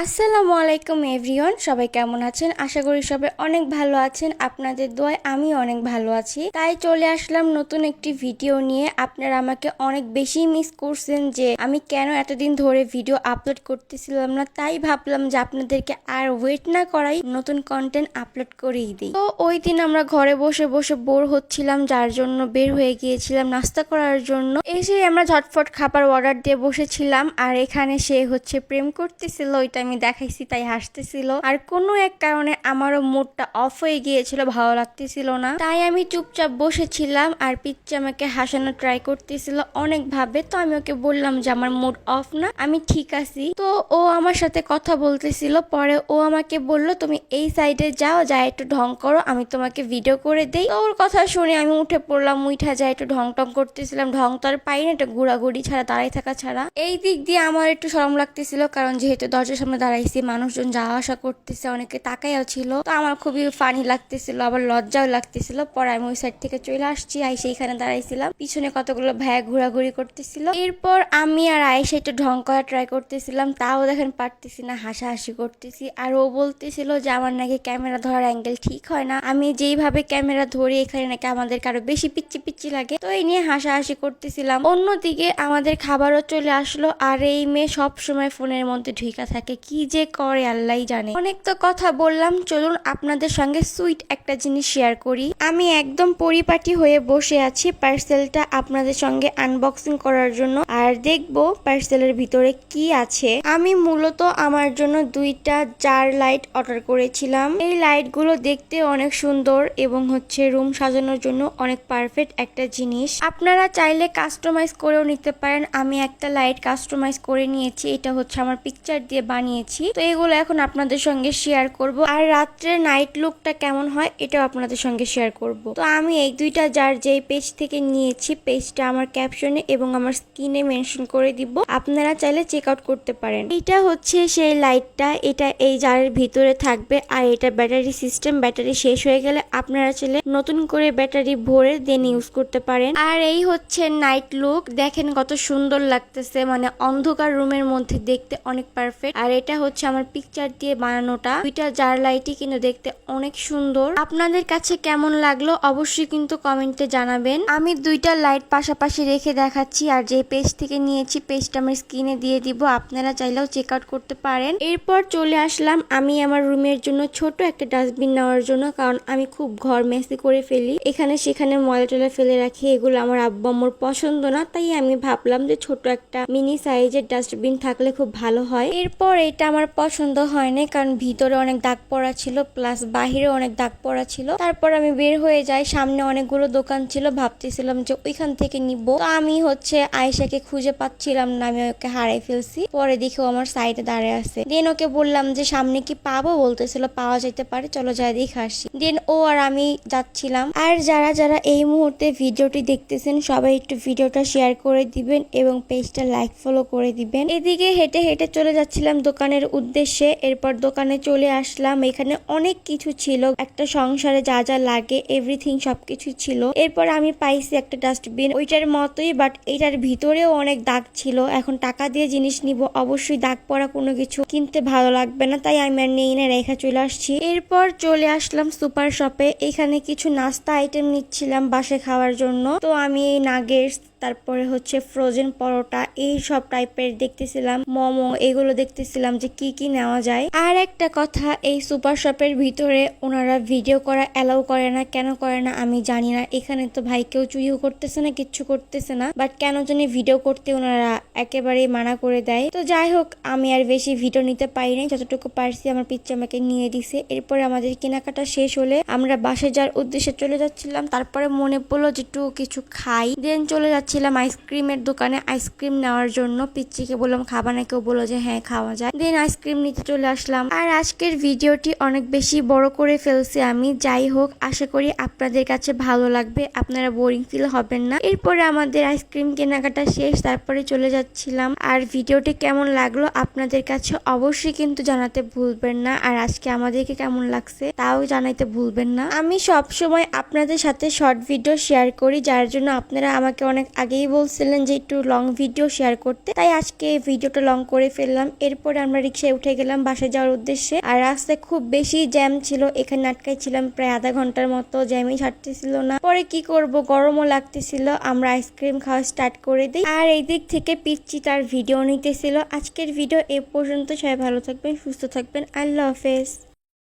আসসালামু আলাইকুম এভরিওয়ান, সবাই কেমন আছেন? আশা করি সবাই অনেক ভালো আছেন। আপনাদের দোয়ায় আমি অনেক ভালো আছি। তাই চলে আসলাম নতুন একটি ভিডিও নিয়ে। আপনারা আমাকে অনেক বেশি মিস করছেন যে আমি কেন এতদিন ধরে ভিডিও আপলোড করতেছিলাম না। তাই ভাবলাম যে আপনাদেরকে আর ওয়েট না করাই নতুন কন্টেন্ট আপলোড করেই দিই। তো ওই দিন আমরা ঘরে বসে বসে বোর হচ্ছিলাম, যার জন্য বের হয়ে গিয়েছিলাম নাস্তা করার জন্য। এসে আমরা ঝটফট খাবার অর্ডার দিয়ে বসেছিলাম, আর এখানে সে হচ্ছে প্রেম করতেছিল, ওইটা আমি দেখাইছি তাই হাসতেছিল। আর কোনো এক কারণে আমারও মুডটা অফ হয়ে গিয়েছিল, ভালো লাগতেছিল না, তাই আমি চুপচাপ বসেছিলাম। আর পিচ্চি আমাকে হাসানো ট্রাই করতেছিল অনেক ভাবে। তো আমি ওকে বললাম যে আমার মুড অফ না, আমি ঠিক আছি। তো ও আমার সাথে কথা বলতেছিল, পরে ও আমাকে বলল তুমি এই সাইডে যাও, যা একটু ঢং করো, আমি তোমাকে ভিডিও করে দেই। তো ওর কথা শুনে আমি উঠে পড়লাম, উঠা যায় একটু ঢং টং করতেছিলাম। ঢং তো আর পাই না, এটা ঘোরাঘুরি ছাড়া, দাঁড়াই থাকা ছাড়া। এই দিক দিয়ে আমার একটু শরম লাগতেছিল, কারণ যেহেতু দরজার সামনে দাঁড়াইছি, মানুষজন যাওয়া আসা করতেছে, অনেকে তাকাইও ছিল। তো আমার খুবই ফানি লাগতেছিল, আবার লজ্জাও লাগতেছিল। পরে আমি ওই সাইড থেকে চলে আসছি, আইসা এখানে দাঁড়াইছিলাম, পিছনে কতগুলো ভাইয়া ঘোরাঘুরি করতেছিল। এরপর আমি আর আয়েশা একটু ঢং করা ট্রাই করতেছিলাম, তাও দেখেন পারতেছি না, হাসাহাসি করতেছি। আর ও বলতেছিল যে আমার নাকি ক্যামেরা ধরার অ্যাঙ্গেল ঠিক হয় না, আমি যেইভাবে ক্যামেরা ধরি এখানে নাকি আমাদের কারো বেশি পিচ্ছি পিচ্ছি লাগে। তো এই নিয়ে হাসাহাসি করতেছিলাম। অন্যদিকে আমাদের খাবারও চলে আসলো, আর এই মেয়ে সব সময় ফোনের মধ্যে ঢুকা থাকে, কি যে করে আল্লাহই জানে। অনেক তো কথা বললাম, চলুন আপনাদের সঙ্গে সুইট একটা জিনিস শেয়ার করি। আমি একদম পরিপাটি হয়ে বসে আছি পার্সেলটা আপনাদের সঙ্গে আনবক্সিং করার জন্য, আর দেখবো পার্সেলের ভিতরে কি আছে। আমি মূলত আমার জন্য দুইটা জার লাইট অর্ডার করেছিলাম। এই লাইট গুলো দেখতে অনেক সুন্দর এবং হচ্ছে রুম সাজানোর জন্য অনেক পারফেক্ট একটা জিনিস। আপনারা চাইলে কাস্টমাইজ করেও নিতে পারেন। আমি একটা লাইট কাস্টমাইজ করে নিয়েছি, এটা হচ্ছে আমার পিকচার দিয়ে বানিয়েছি। তো এগুলো এখন আপনাদের সঙ্গে শেয়ার করব, আর রাত্রের নাইট লুকটা কেমন হয় এটাও আপনাদের সঙ্গে শেয়ার করব। তো আমি এই দুইটা জার যেই পেজ থেকে নিয়েছি, পেজটা আমার ক্যাপশনে এবং আমার স্ক্রিনে মেনশন করে দিব, আপনারা চাইলে চেক আউট করতে পারেন। এটা হচ্ছে সেই লাইটটা, এটা এই জারের ভিতরে থাকবে, আর এটা ব্যাটারি সিস্টেম। ব্যাটারি শেষ হয়ে গেলে আপনারা চাইলে নতুন করে ব্যাটারি ভরে দেন ইউজ করতে পারেন। আর এই হচ্ছে নাইট লুক, দেখেন কত সুন্দর লাগতেছে, মানে অন্ধকার রুমের মধ্যে দেখতে অনেক পারফেক্ট। আর এটা হচ্ছে আমার পিকচার দিয়ে বানানোটা। দুইটা জার লাইটই কিন্তু দেখতে অনেক সুন্দর। আপনাদের কাছে কেমন লাগলো অবশ্যই কিন্তু কমেন্টে জানাবেন। আমি দুইটা লাইট পাশাপাশি রেখে দেখাচ্ছি, আর যে পেজ থেকে নিয়েছি পেজটা আমার স্ক্রিনে দিয়ে দিব, আপনারা চাইলেও চেক আউট করতে পারেন। এরপর চলে আসলাম আমি আমার রুমের জন্য ছোট একটা ডাস্টবিন নেওয়ার জন্য, কারণ আমি খুব ঘর মেসি করে ফেলি, এখানে সেখানে ময়লা টয়লা ফেলে রাখি, এগুলো আমার আব্বু আম্মুর পছন্দ না। তাই আমি ভাবলাম যে ছোট একটা মিনি সাইজের ডাস্টবিন থাকলে খুব ভালো হয়। এরপর এটা আমার পছন্দ হয়নি, কারণ ভিতরে অনেক দাগ পড়া ছিল, প্লাস বাহিরে অনেক দাগ পড়া ছিল। তারপর আমি বের হয়ে যাই, সামনে অনেকগুলো দোকান ছিল, ভাবতেছিলাম যে ওইখান থেকে নিব। তো আমি হচ্ছে আয়েশাকে খুঁজে পাচ্ছিলাম না, আমি ওকে হারাই ফেলছি। পরে দেখেও আমার সাইডে দাঁড়িয়ে আছে। দেন ওকে বললাম যে সামনে কি পাবো, বলতেছিল পাওয়া যাইতে পারে, চলো যাই দেখে আসি। দেন ও আর আমি যাচ্ছিলাম। আর যারা যারা এই মুহূর্তে ভিডিওটি দেখতেছেন সবাই একটু ভিডিওটা শেয়ার করে দিবেন এবং পেজটা লাইক ফলো করে দিবেন। এদিকে হেঁটে হেঁটে চলে যাচ্ছিলাম দোকানের উদ্দেশ্যে। এরপর দোকানে চলে আসলাম, এখানে অনেক কিছু ছিল, একটা সংসারে যা যা লাগে এভরিথিং সবকিছু ছিল। এরপর আমি পাইছি একটা ডাস্টবিন, ওইটার মতোই, বাট এটার ভিতরেও অনেক দাগ ছিল। এখন টাকা দিয়ে জিনিস নিব, অবশ্যই দাগ পড়া কোনো কিছু কিনতে ভালো লাগবে না, তাই আমি আর নেই না, রেখা চলে আসছি। এরপর চলে আসলাম সুপার শপে, এখানে কিছু নাস্তা আইটেম নিচ্ছিলাম বাসায় খাওয়ার জন্য। তো আমি এই নাগেটস, তারপরে হচ্ছে ফ্রোজেন পরোটা, এই সব টাইপের দেখতেছিলাম, মোমো, এগুলো দেখতেছিলাম যে কি কি নেওয়া যায়। আর একটা কথা, এই সুপার শপের ভিতরে ওনারা ভিডিও করা অ্যালাউ করে না, কেন করে না আমি জানি না। এখানে তো ভাই কেউ চুরিও করতেছে না, কিচ্ছু করতেছে না, বাট কেন জানি ভিডিও করতে ওনারা একেবারেই মানা করে দেয়। তো যাই হোক, আমি আর বেশি ভিডিও নিতে পারি নাই, যতটুকু পারছি আমার পিচ্চি আমাকে নিয়ে দিছে। এরপরে আমাদের কেনাকাটা শেষ হলে আমরা বাসায় যাওয়ার উদ্দেশ্যে চলে যাচ্ছিলাম। তারপরে মনে পড়লো যে একটু কিছু খাই, দেন চলে যাচ্ছিলাম আইসক্রিমের দোকানে আইসক্রিম নেওয়ার জন্য। পিচ্চিকে বললাম খাবা না, কেউ বললো যে হ্যাঁ খাওয়া যায়। দেন আইসক্রিম নিতে চলে আসলাম। আর আজকের ভিডিওটি অনেক বেশি বড় করে ফেলছি আমি, যাই হোক আশা করি আপনাদের কাছে ভালো লাগবে, আপনারা বোরিং ফিল হবেন না। এরপরে আমাদের আইসক্রিম কেনাকাটা শেষ, তারপরে চলে যাচ্ছিলাম। আর ভিডিওটি কেমন লাগলো আপনাদের কাছে অবশ্যই কিন্তু জানাতে ভুলবেন না, আর আজকে আমাদেরকে কেমন লাগছে তাও জানাইতে ভুলবেন না। আমি সব সময় আপনাদের সাথে শর্ট ভিডিও শেয়ার করি, যার জন্য আপনারা আমাকে অনেক আগেই বলছিলেন যে একটু লং ভিডিও শেয়ার করতে, তাই আজকে ভিডিওটা লং করে ফেললাম। এরপরে আমরা রিক্সায় উঠে গেলাম বাসায় যাওয়ার উদ্দেশ্যে। আর রাস্তায় খুব বেশি জ্যাম ছিল, এখানে আটকাই ছিলাম প্রায় আধা ঘন্টার মতো, জ্যামই ছাড়তেছিল না। পরে কি করব, গরমও লাগতেছিল, আমরা আইসক্রিম খাওয়া স্টার্ট করে দিই। আর এই দিক থেকে পিচ্চি তার ভিডিও নিতেছিল। আজকের ভিডিও এ পর্যন্ত, সবাই ভালো থাকবেন, সুস্থ থাকবেন, আল্লাহ হাফেজ।